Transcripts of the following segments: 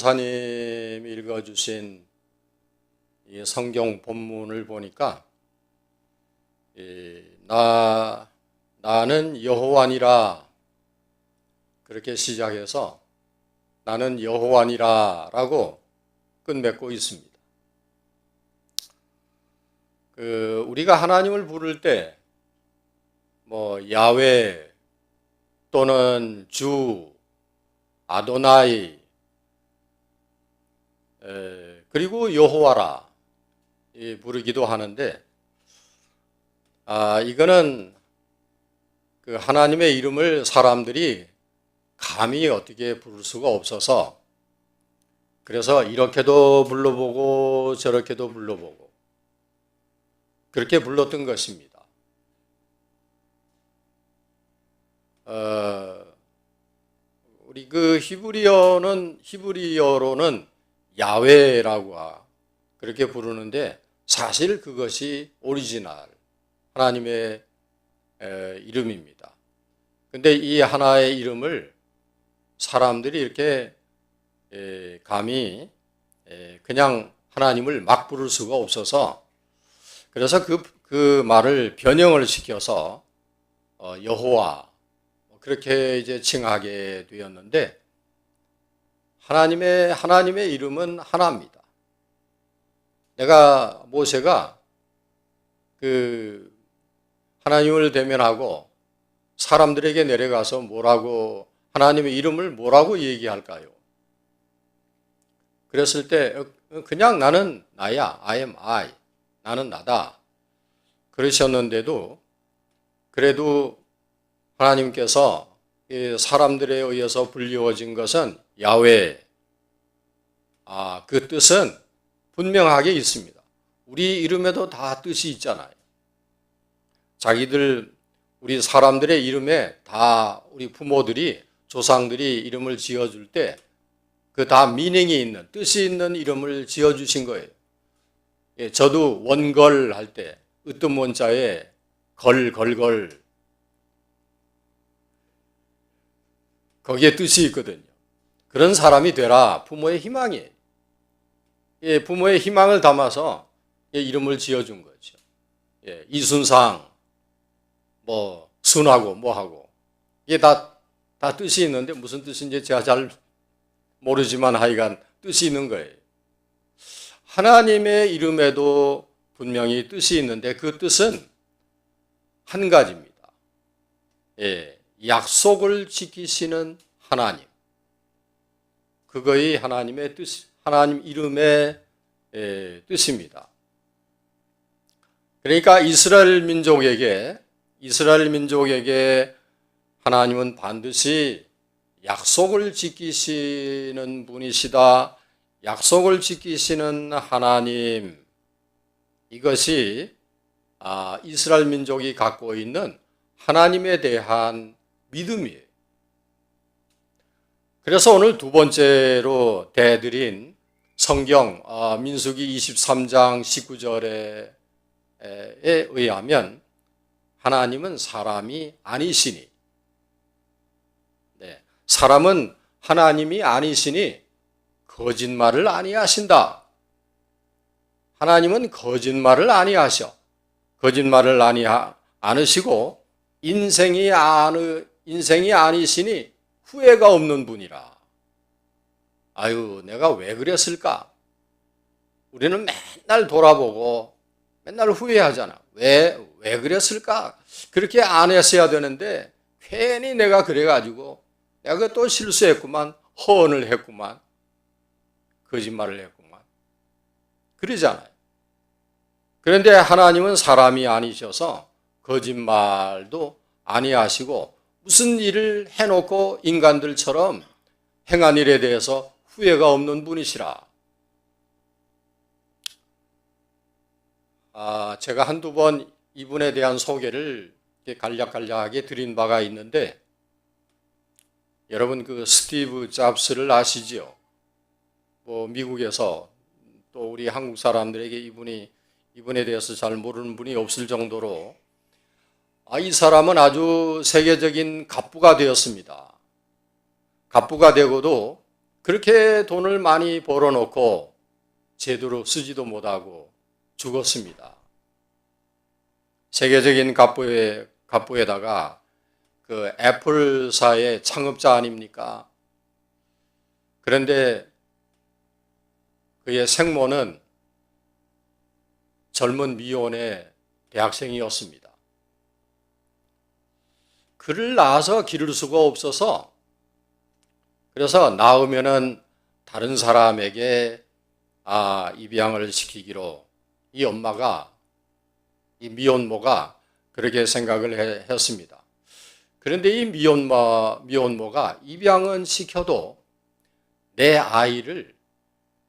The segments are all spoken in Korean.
권사님이 읽어주신 이 성경 본문을 보니까 나는 여호와니라 그렇게 시작해서 나는 여호와니라 라고 끝맺고 있습니다. 우리가 하나님을 부를 때 야훼 또는 주, 아도나이 그리고 여호와라 부르기도 하는데 이거는 그 하나님의 이름을 사람들이 감히 어떻게 부를 수가 없어서 그래서 이렇게도 불러보고 저렇게도 불러보고 그렇게 불렀던 것입니다. 우리 그 히브리어로는 야훼라고 그렇게 부르는데 사실 그것이 오리지널 하나님의 이름입니다. 근데 이 하나의 이름을 사람들이 이렇게 감히 그냥 하나님을 막 부를 수가 없어서 그래서 그 말을 변형을 시켜서 여호와 그렇게 이제 칭하게 되었는데 하나님의 이름은 하나입니다. 모세가 그 하나님을 대면하고 사람들에게 내려가서 하나님의 이름을 뭐라고 얘기할까요? 그랬을 때 그냥 나는 나야, I am I, 나는 나다. 그러셨는데도 그래도 하나님께서 사람들에 의해서 불리워진 것은 야훼, 그 뜻은 분명하게 있습니다. 우리 이름에도 다 뜻이 있잖아요. 우리 사람들의 이름에 다 우리 부모들이 조상들이 이름을 지어줄 때 그 다 미닝이 있는 뜻이 있는 이름을 지어주신 거예요. 저도 원걸 할 때 으뜸 원자에 걸걸 거기에 뜻이 있거든요. 그런 사람이 되라 부모의 희망이에요. 부모의 희망을 담아서 이름을 지어준 거죠. 이순상 순하고 뭐하고 이게 다 뜻이 있는데 무슨 뜻인지 제가 잘 모르지만 하여간 뜻이 있는 거예요. 하나님의 이름에도 분명히 뜻이 있는데 그 뜻은 한 가지입니다. 약속을 지키시는 하나님. 그거의 하나님의 뜻, 하나님 이름의 뜻입니다. 그러니까 이스라엘 민족에게 하나님은 반드시 약속을 지키시는 분이시다. 약속을 지키시는 하나님. 이것이 이스라엘 민족이 갖고 있는 하나님에 대한 믿음이에요. 그래서 오늘 두 번째로 대드린 성경 민수기 23장 19절에 의하면 하나님은 사람이 아니시니 사람은 하나님이 아니시니 거짓말을 아니하신다. 하나님은 거짓말을 아니하셔. 거짓말을 않으시고 인생이 아니시니 후회가 없는 분이라. 아유, 내가 왜 그랬을까? 우리는 맨날 돌아보고 맨날 후회하잖아. 왜 그랬을까? 그렇게 안 했어야 되는데 괜히 내가 그래가지고 내가 또 실수했구만, 허언을 했구만, 거짓말을 했구만. 그러잖아요. 그런데 하나님은 사람이 아니셔서 거짓말도 아니하시고 무슨 일을 해놓고 인간들처럼 행한 일에 대해서 후회가 없는 분이시라. 제가 한두 번 이분에 대한 소개를 간략하게 드린 바가 있는데 여러분 그 스티브 잡스를 아시죠? 미국에서 또 우리 한국 사람들에게 이분에 대해서 잘 모르는 분이 없을 정도로 이 사람은 아주 세계적인 갑부가 되었습니다. 갑부가 되고도 그렇게 돈을 많이 벌어놓고 제대로 쓰지도 못하고 죽었습니다. 세계적인 갑부에다가 그 애플사의 창업자 아닙니까? 그런데 그의 생모는 젊은 미혼의 대학생이었습니다. 그를 낳아서 기를 수가 없어서 그래서 낳으면은 다른 사람에게 입양을 시키기로 이 엄마가, 이 미혼모가 그렇게 생각을 했습니다. 그런데 이 미혼모가 입양은 시켜도 내 아이를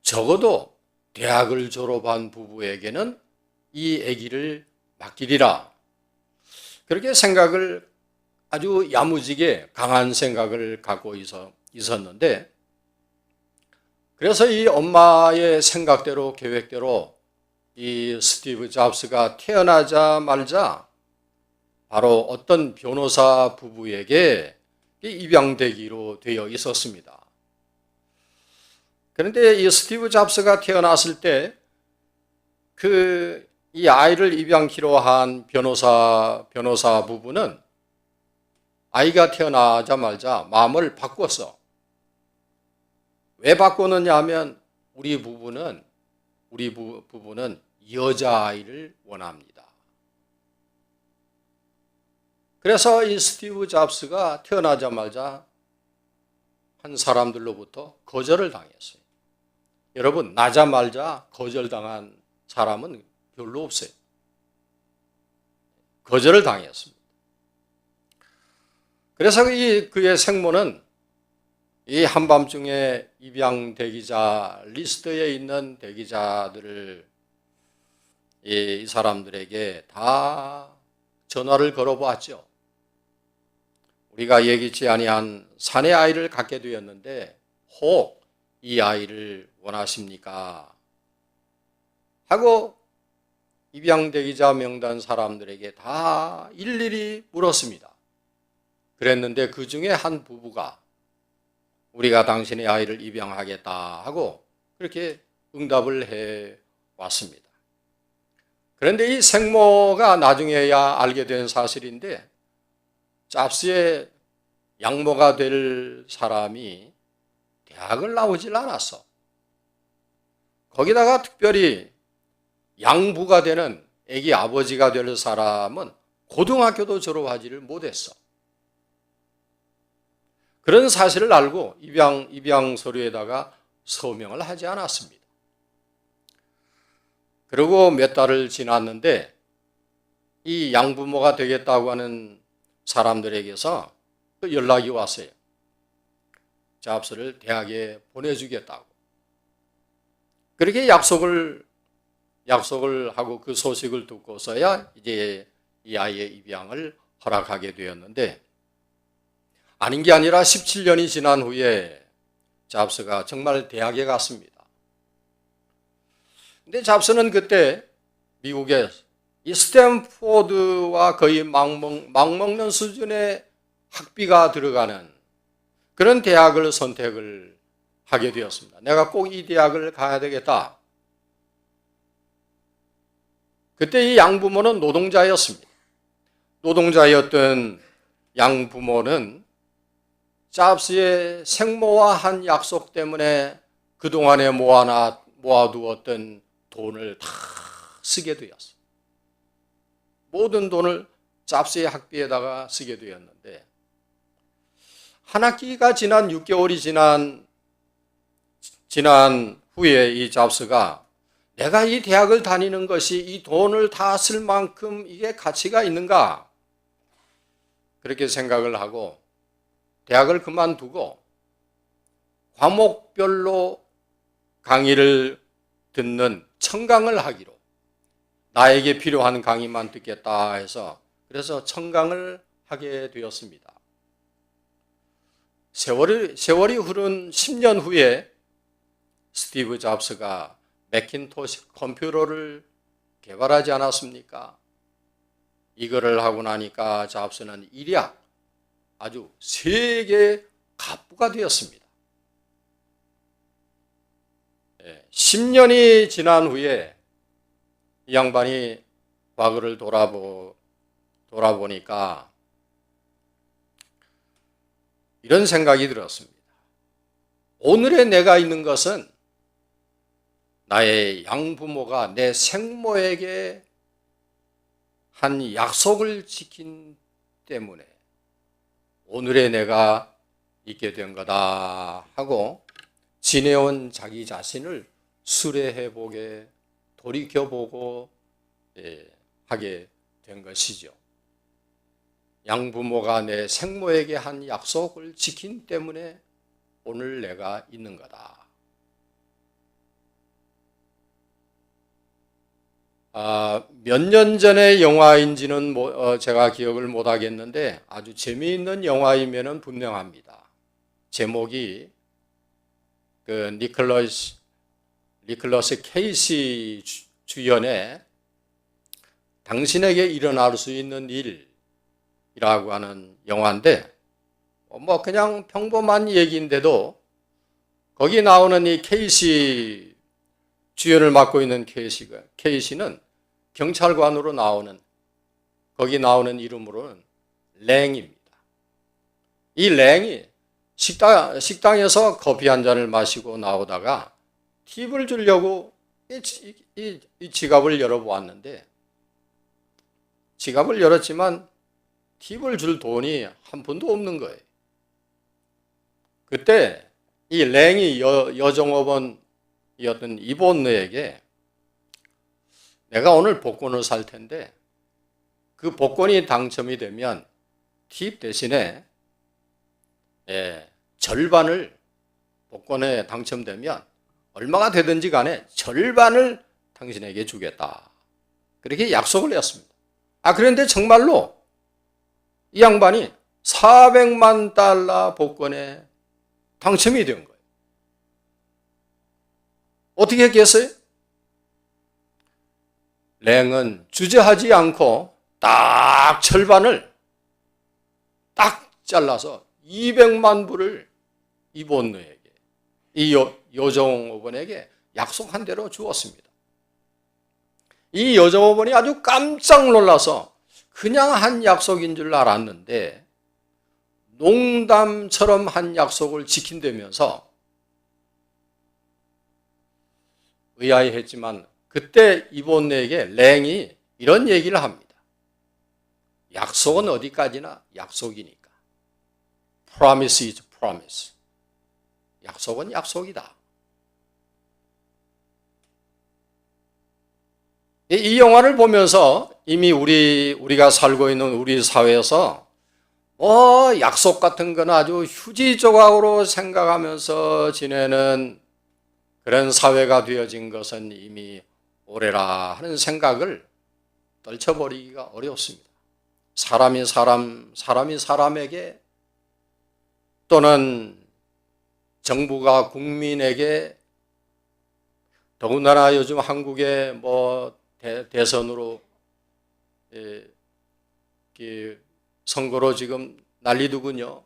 적어도 대학을 졸업한 부부에게는 이 아기를 맡기리라. 그렇게 생각을 아주 야무지게 강한 생각을 갖고 있었는데, 그래서 이 엄마의 생각대로 계획대로 이 스티브 잡스가 태어나자마자 바로 어떤 변호사 부부에게 입양되기로 되어 있었습니다. 그런데 이 스티브 잡스가 태어났을 때 이 아이를 입양키로 한 변호사 부부는 아이가 태어나자마자 마음을 바꿨어. 왜 바꿨느냐 하면 우리 부부는 여자아이를 원합니다. 그래서 이 스티브 잡스가 태어나자마자 한 사람들로부터 거절을 당했어요. 여러분, 나자마자 거절당한 사람은 별로 없어요. 거절을 당했습니다. 그래서 그의 생모는 이 한밤중에 입양 대기자 리스트에 있는 대기자들을 이 사람들에게 다 전화를 걸어보았죠. 우리가 예기치 아니한 사내 아이를 갖게 되었는데 혹 이 아이를 원하십니까? 하고 입양 대기자 명단 사람들에게 다 일일이 물었습니다. 그랬는데 그 중에 한 부부가 우리가 당신의 아이를 입양하겠다 하고 그렇게 응답을 해 왔습니다. 그런데 이 생모가 나중에야 알게 된 사실인데 잡스의 양모가 될 사람이 대학을 나오질 않았어. 거기다가 특별히 양부가 되는 아기 아버지가 될 사람은 고등학교도 졸업하지를 못했어. 그런 사실을 알고 입양 서류에다가 서명을 하지 않았습니다. 그리고 몇 달을 지났는데 이 양부모가 되겠다고 하는 사람들에게서 연락이 왔어요. 잡스를 대학에 보내주겠다고. 그렇게 약속을 하고 그 소식을 듣고서야 이제 이 아이의 입양을 허락하게 되었는데, 아닌 게 아니라 17년이 지난 후에 잡스가 정말 대학에 갔습니다. 근데 잡스는 그때 미국의 이 스탠포드와 거의 막먹는 수준의 학비가 들어가는 그런 대학을 선택을 하게 되었습니다. 내가 꼭 이 대학을 가야 되겠다. 그때 이 양부모는 노동자였습니다. 노동자였던 양부모는 잡스의 생모와 한 약속 때문에 그동안에 모아두었던 돈을 다 쓰게 되었어요. 모든 돈을 잡스의 학비에다가 쓰게 되었는데, 한 학기가 지난 6개월이 지난 후에 이 잡스가 내가 이 대학을 다니는 것이 이 돈을 다 쓸 만큼 이게 가치가 있는가? 그렇게 생각을 하고 대학을 그만두고 과목별로 강의를 듣는 청강을 하기로, 나에게 필요한 강의만 듣겠다 해서 그래서 청강을 하게 되었습니다. 세월이 흐른 10년 후에 스티브 잡스가 매킨토시 컴퓨터를 개발하지 않았습니까? 이거를 하고 나니까 잡스는 일약 아주 세계 갑부가 되었습니다. 10년이 지난 후에 이 양반이 과거를 돌아보니까 이런 생각이 들었습니다. 오늘의 내가 있는 것은 나의 양부모가 내 생모에게 한 약속을 지킨 때문에 오늘의 내가 있게 된 거다 하고 지내온 자기 자신을 수레해보게 돌이켜보고 하게 된 것이죠. 양부모가 내 생모에게 한 약속을 지킨 때문에 오늘 내가 있는 거다. 몇 년 전의 영화인지는 제가 기억을 못 하겠는데 아주 재미있는 영화이면은 분명합니다. 제목이 그 니클러스 케이시 주연의 당신에게 일어날 수 있는 일이라고 하는 영화인데 뭐 그냥 평범한 얘기인데도 거기 나오는 이 케이시 주연을 맡고 있는 케이시는 경찰관으로 거기 나오는 이름으로는 랭입니다. 이 랭이 식당에서 커피 한 잔을 마시고 나오다가 팁을 주려고 이 지갑을 열어보았는데 지갑을 열었지만 팁을 줄 돈이 한 푼도 없는 거예요. 그때 이 랭이 여종업원이었던 이본느에게 내가 오늘 복권을 살 텐데 그 복권이 당첨이 되면 팁 대신에 절반을 복권에 당첨되면 얼마가 되든지 간에 절반을 당신에게 주겠다. 그렇게 약속을 했습니다. 그런데 정말로 이 양반이 400만 달러 복권에 당첨이 된 거예요. 어떻게 했겠어요? 랭은 주저하지 않고 딱 절반을 딱 잘라서 200만 불을 이본느에게, 이 여종업원에게 약속한 대로 주었습니다. 이 여종업원이 아주 깜짝 놀라서 그냥 한 약속인 줄 알았는데 농담처럼 한 약속을 지킨다면서 의아해했지만 그때 이본느에게 랭이 이런 얘기를 합니다. 약속은 어디까지나 약속이니까. Promise is promise. 약속은 약속이다. 이 영화를 보면서 이미 우리가 살고 있는 우리 사회에서 약속 같은 건 아주 휴지 조각으로 생각하면서 지내는 그런 사회가 되어진 것은 이미 오래라 하는 생각을 떨쳐버리기가 어렵습니다. 사람이 사람에게 또는 정부가 국민에게 더군다나 요즘 한국의 대선으로 선거로 지금 난리더군요.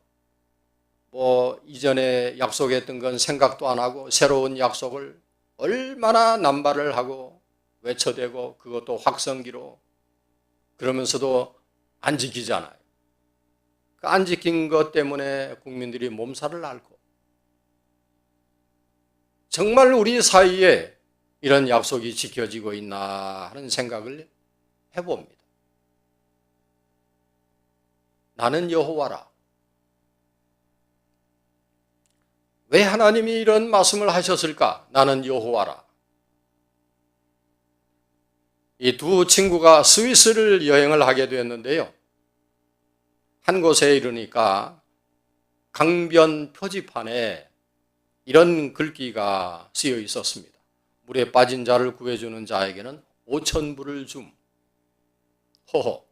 이전에 약속했던 건 생각도 안 하고 새로운 약속을 얼마나 남발을 하고 외쳐대고 그것도 확성기로 그러면서도 안 지키잖아요. 그 안 지킨 것 때문에 국민들이 몸살을 앓고 정말 우리 사이에 이런 약속이 지켜지고 있나 하는 생각을 해봅니다. 나는 여호와라. 왜 하나님이 이런 말씀을 하셨을까? 나는 여호와라. 이 두 친구가 스위스를 여행을 하게 되었는데요. 한 곳에 이르니까 강변 표지판에 이런 글귀가 쓰여 있었습니다. 물에 빠진 자를 구해주는 자에게는 5,000불을 줌. 호호.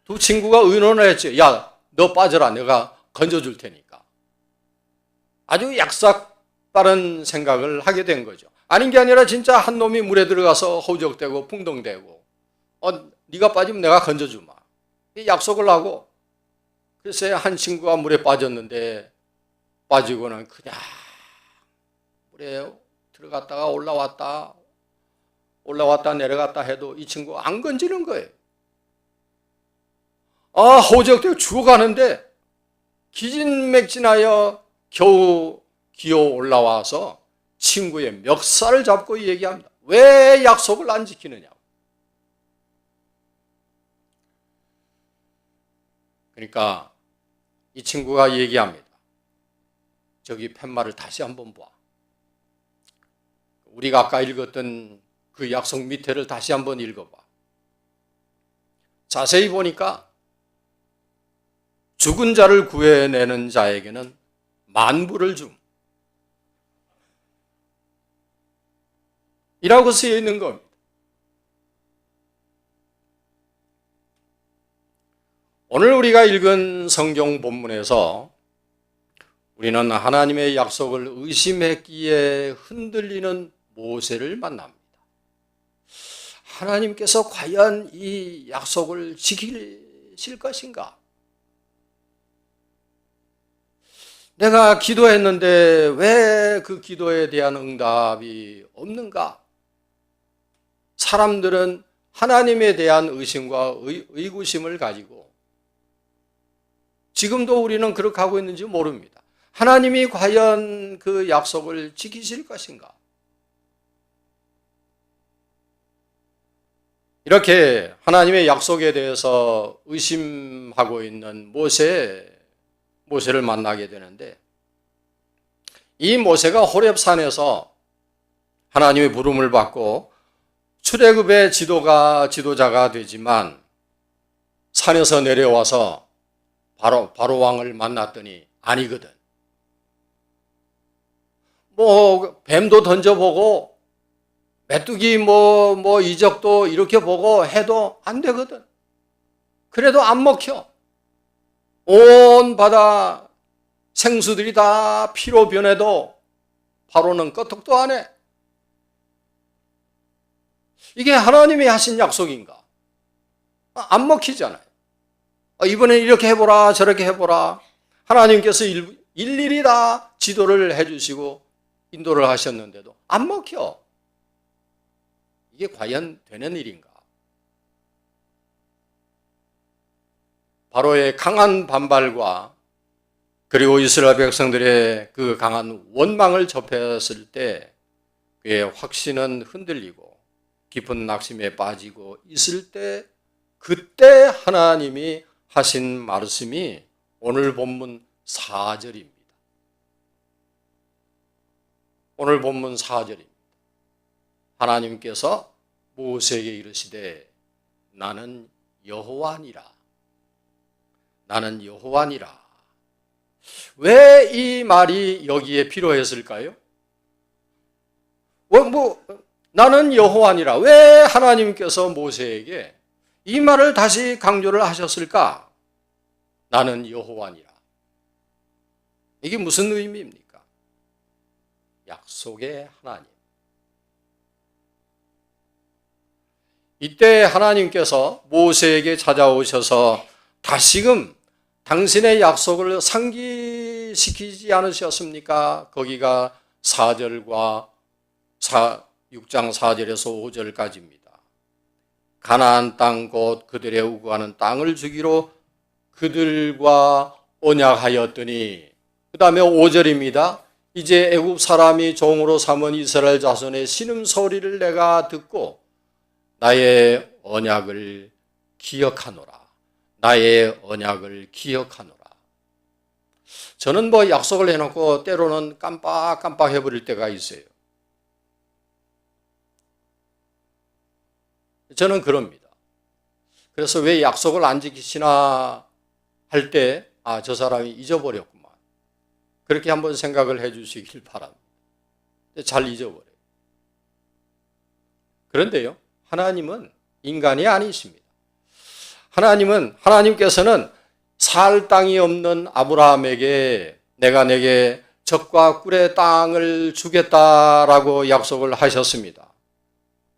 두 친구가 의논을 했죠. 야, 너 빠져라. 내가 건져줄 테니까. 아주 약삭빠른 생각을 하게 된 거죠. 아닌 게 아니라 진짜 한 놈이 물에 들어가서 허우적대고 풍덩대고 네가 빠지면 내가 건져주마. 약속을 하고 글쎄 한 친구가 물에 빠졌는데 빠지고는 그냥 물에 들어갔다가 올라왔다 내려갔다 해도 이 친구 안 건지는 거예요. 허우적대고 죽어가는데 기진맥진하여 겨우 기어 올라와서 친구의 멱살을 잡고 얘기합니다. 왜 약속을 안 지키느냐고. 그러니까 이 친구가 얘기합니다. 저기 팻말을 다시 한번 봐. 우리가 아까 읽었던 그 약속 밑에를 다시 한번 읽어봐. 자세히 보니까 죽은 자를 구해내는 자에게는 만불을 줌 이라고 쓰여 있는 겁니다. 오늘 우리가 읽은 성경 본문에서 우리는 하나님의 약속을 의심했기에 흔들리는 모세를 만납니다. 하나님께서 과연 이 약속을 지키실 것인가? 내가 기도했는데 왜 그 기도에 대한 응답이 없는가? 사람들은 하나님에 대한 의심과 의구심을 가지고 지금도 우리는 그렇게 하고 있는지 모릅니다. 하나님이 과연 그 약속을 지키실 것인가? 이렇게 하나님의 약속에 대해서 의심하고 있는 모세를 만나게 되는데, 이 모세가 호렙산에서 하나님의 부름을 받고 출애굽의 지도자가 되지만 산에서 내려와서 바로 왕을 만났더니 아니거든. 뱀도 던져보고 메뚜기 이적도 이렇게 보고 해도 안 되거든. 그래도 안 먹혀. 온 바다 생수들이 다 피로 변해도 바로는 끄떡도 안 해. 이게 하나님이 하신 약속인가? 안 먹히잖아요. 이번엔 이렇게 해보라 저렇게 해보라. 하나님께서 일일이 다 지도를 해주시고 인도를 하셨는데도 안 먹혀. 이게 과연 되는 일인가? 바로의 강한 반발과 그리고 이스라엘 백성들의 그 강한 원망을 접했을 때 그의 확신은 흔들리고 깊은 낙심에 빠지고 있을 때, 그때 하나님이 하신 말씀이 오늘 본문 4절입니다. 오늘 본문 4절입니다. 하나님께서 모세에게 이르시되 나는 여호와니라. 나는 여호와니라. 왜 이 말이 여기에 필요했을까요? 나는 여호와니라. 왜 하나님께서 모세에게 이 말을 다시 강조를 하셨을까? 나는 여호와니라. 이게 무슨 의미입니까? 약속의 하나님. 이때 하나님께서 모세에게 찾아오셔서 다시금 당신의 약속을 상기시키지 않으셨습니까? 거기가 4절과 6장 4절에서 5절까지입니다. 가나안 땅 곧 그들의 우구하는 땅을 주기로 그들과 언약하였더니, 그 다음에 5절입니다. 이제 애굽 사람이 종으로 삼은 이스라엘 자손의 신음소리를 내가 듣고 나의 언약을 기억하노라. 나의 언약을 기억하노라. 저는 약속을 해놓고 때로는 깜빡 해버릴 때가 있어요. 저는 그럽니다. 그래서 왜 약속을 안 지키시나 할 때, 저 사람이 잊어버렸구만. 그렇게 한번 생각을 해 주시길 바랍니다. 잘 잊어버려요. 그런데요, 하나님은 인간이 아니십니다. 하나님께서는 살 땅이 없는 아브라함에게 내가 내게 젖과 꿀의 땅을 주겠다라고 약속을 하셨습니다.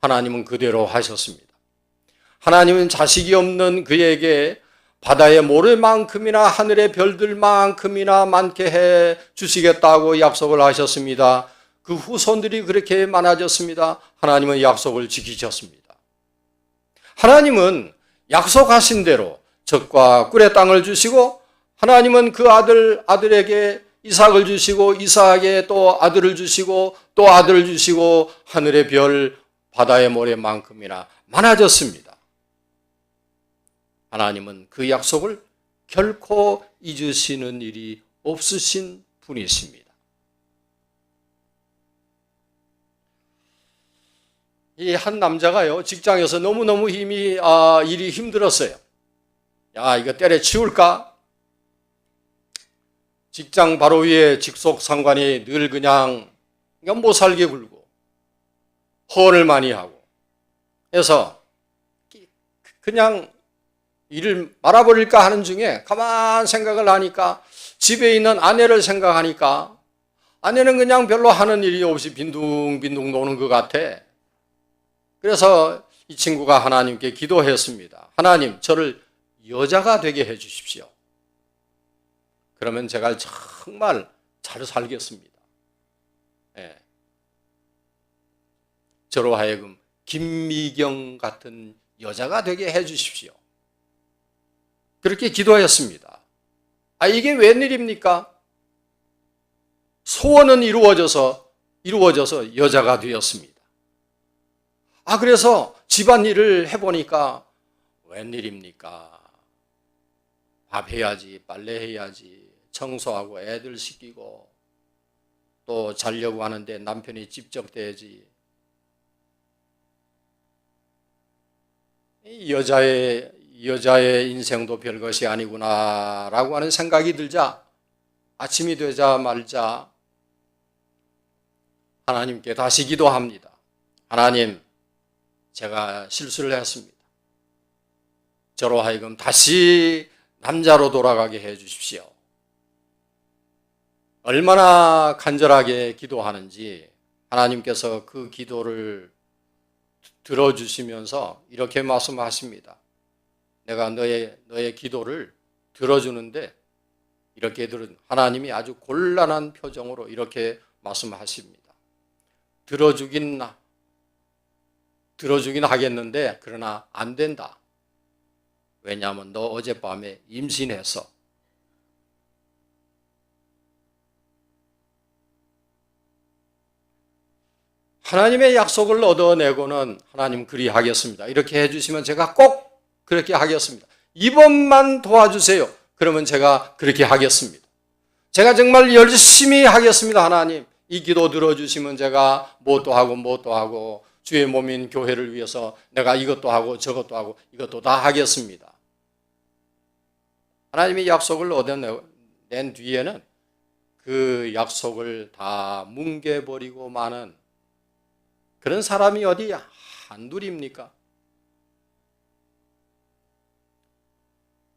하나님은 그대로 하셨습니다. 하나님은 자식이 없는 그에게 바다의 모래만큼이나 하늘의 별들만큼이나 많게 해 주시겠다고 약속을 하셨습니다. 그 후손들이 그렇게 많아졌습니다. 하나님은 약속을 지키셨습니다. 하나님은 약속하신 대로 젖과 꿀의 땅을 주시고, 하나님은 그 아들에게 이삭을 주시고, 이삭에게 또 아들을 주시고, 또 아들을 주시고, 하늘의 별 바다의 모래만큼이나 많아졌습니다. 하나님은 그 약속을 결코 잊으시는 일이 없으신 분이십니다. 이 한 남자가요, 직장에서 너무너무 일이 힘들었어요. 야, 이거 때려치울까? 직장 바로 위에 직속 상관이 늘 그냥 못 살게 굴고 허언을 많이 하고 해서 그냥 일을 말아버릴까 하는 중에 가만 생각을 하니까, 집에 있는 아내를 생각하니까 아내는 그냥 별로 하는 일이 없이 빈둥빈둥 노는 것 같아. 그래서 이 친구가 하나님께 기도했습니다. 하나님, 저를 여자가 되게 해 주십시오. 그러면 제가 정말 잘 살겠습니다. 예. 저로 하여금 김미경 같은 여자가 되게 해 주십시오. 그렇게 기도했습니다. 이게 웬일입니까? 소원은 이루어져서 여자가 되었습니다. 그래서 집안일을 해보니까 웬일입니까? 밥 해야지, 빨래 해야지, 청소하고 애들 시키고, 또 자려고 하는데 남편이 찝적대야지. 여자의 인생도 별것이 아니구나라고 하는 생각이 들자, 아침이 되자 말자 하나님께 다시 기도합니다. 하나님, 제가 실수를 했습니다. 저로 하여금 다시 남자로 돌아가게 해 주십시오. 얼마나 간절하게 기도하는지 하나님께서 그 기도를 들어주시면서 이렇게 말씀하십니다. 내가 너의 기도를 들어주는데, 이렇게 하나님이 아주 곤란한 표정으로 이렇게 말씀하십니다. 들어주긴 하겠는데 그러나 안 된다. 왜냐하면 너 어젯밤에 임신해서. 하나님의 약속을 얻어내고는 하나님 그리하겠습니다. 이렇게 해주시면 제가 꼭 그렇게 하겠습니다. 이번만 도와주세요. 그러면 제가 그렇게 하겠습니다. 제가 정말 열심히 하겠습니다. 하나님, 이 기도 들어주시면 제가 뭣도 하고 주의 몸인 교회를 위해서 내가 이것도 하고 저것도 하고 이것도 다 하겠습니다. 하나님의 약속을 얻어낸 뒤에는 그 약속을 다 뭉개버리고 마는 그런 사람이 어디 한둘입니까?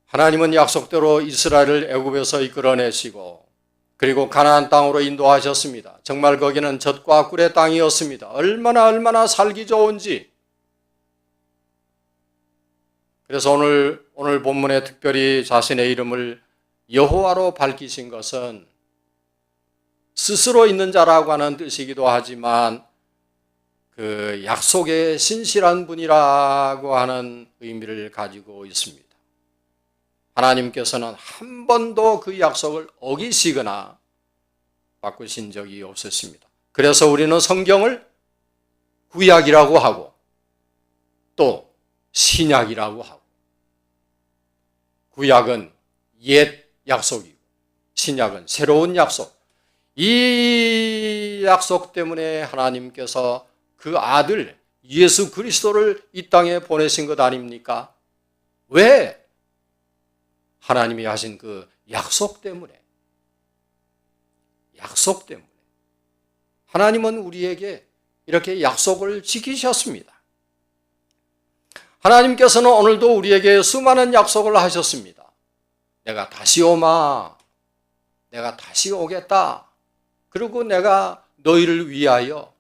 하나님은 약속대로 이스라엘을 애굽에서 이끌어내시고, 그리고 가나안 땅으로 인도하셨습니다. 정말 거기는 젖과 꿀의 땅이었습니다. 얼마나 살기 좋은지. 그래서 오늘 본문에 특별히 자신의 이름을 여호와로 밝히신 것은 스스로 있는 자라고 하는 뜻이기도 하지만, 그 약속에 신실한 분이라고 하는 의미를 가지고 있습니다. 하나님께서는 한 번도 그 약속을 어기시거나 바꾸신 적이 없으십니다. 그래서 우리는 성경을 구약이라고 하고 또 신약이라고 하고, 구약은 옛 약속이고 신약은 새로운 약속. 이 약속 때문에 하나님께서 그 아들 예수 그리스도를 이 땅에 보내신 것 아닙니까? 왜? 하나님이 하신 그 약속 때문에. 하나님은 우리에게 이렇게 약속을 지키셨습니다. 하나님께서는 오늘도 우리에게 수많은 약속을 하셨습니다. 내가 다시 오마. 내가 다시 오겠다. 그리고 내가 너희를 위하여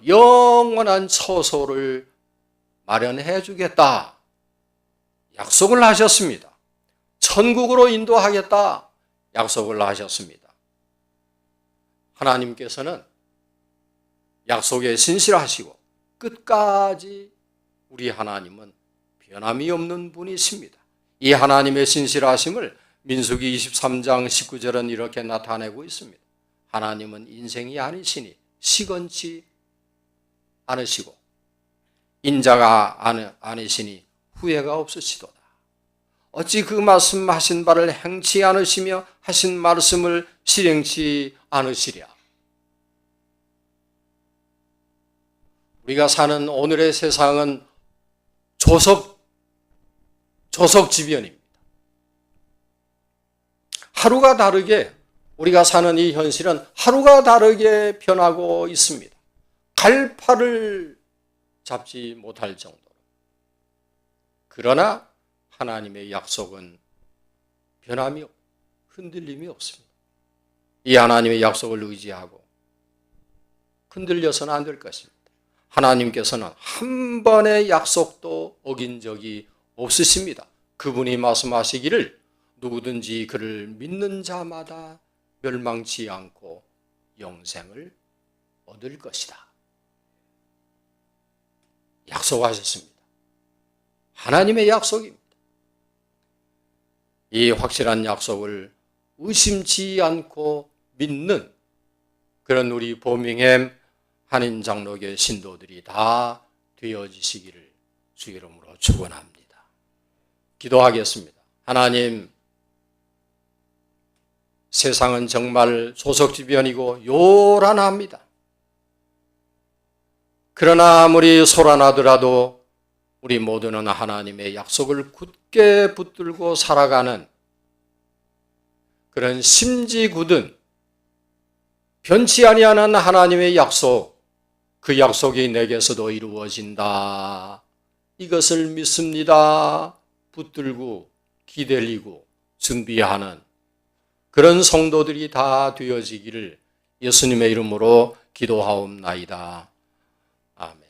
영원한 처소를 마련해 주겠다. 약속을 하셨습니다. 천국으로 인도하겠다. 약속을 하셨습니다. 하나님께서는 약속에 신실하시고 끝까지 우리 하나님은 변함이 없는 분이십니다. 이 하나님의 신실하심을 민수기 23장 19절은 이렇게 나타내고 있습니다. 하나님은 인생이 아니시니 시건치 않으시고 인자가 아니시니 후회가 없으시도다. 어찌 그 말씀하신 바를 행치 않으시며 하신 말씀을 실행치 않으시랴. 우리가 사는 오늘의 세상은 조석지변입니다. 하루가 다르게 우리가 사는 이 현실은 하루가 다르게 변하고 있습니다. 갈파를 잡지 못할 정도로. 그러나 하나님의 약속은 변함이 없고 흔들림이 없습니다. 이 하나님의 약속을 의지하고 흔들려서는 안 될 것입니다. 하나님께서는 한 번의 약속도 어긴 적이 없으십니다. 그분이 말씀하시기를 누구든지 그를 믿는 자마다 멸망치 않고 영생을 얻을 것이다. 약속하셨습니다. 하나님의 약속입니다. 이 확실한 약속을 의심치 않고 믿는 그런 우리 버밍햄 한인 장로교 신도들이 다 되어지시기를 주 이름으로 축원합니다. 기도하겠습니다. 하나님, 세상은 정말 조석지변이고 요란합니다. 그러나 아무리 소란하더라도 우리 모두는 하나님의 약속을 굳게 붙들고 살아가는 그런 심지 굳은 변치 아니하는 하나님의 약속, 그 약속이 내게서도 이루어진다. 이것을 믿습니다. 붙들고 기다리고 준비하는 그런 성도들이 다 되어지기를 예수님의 이름으로 기도하옵나이다. 아멘.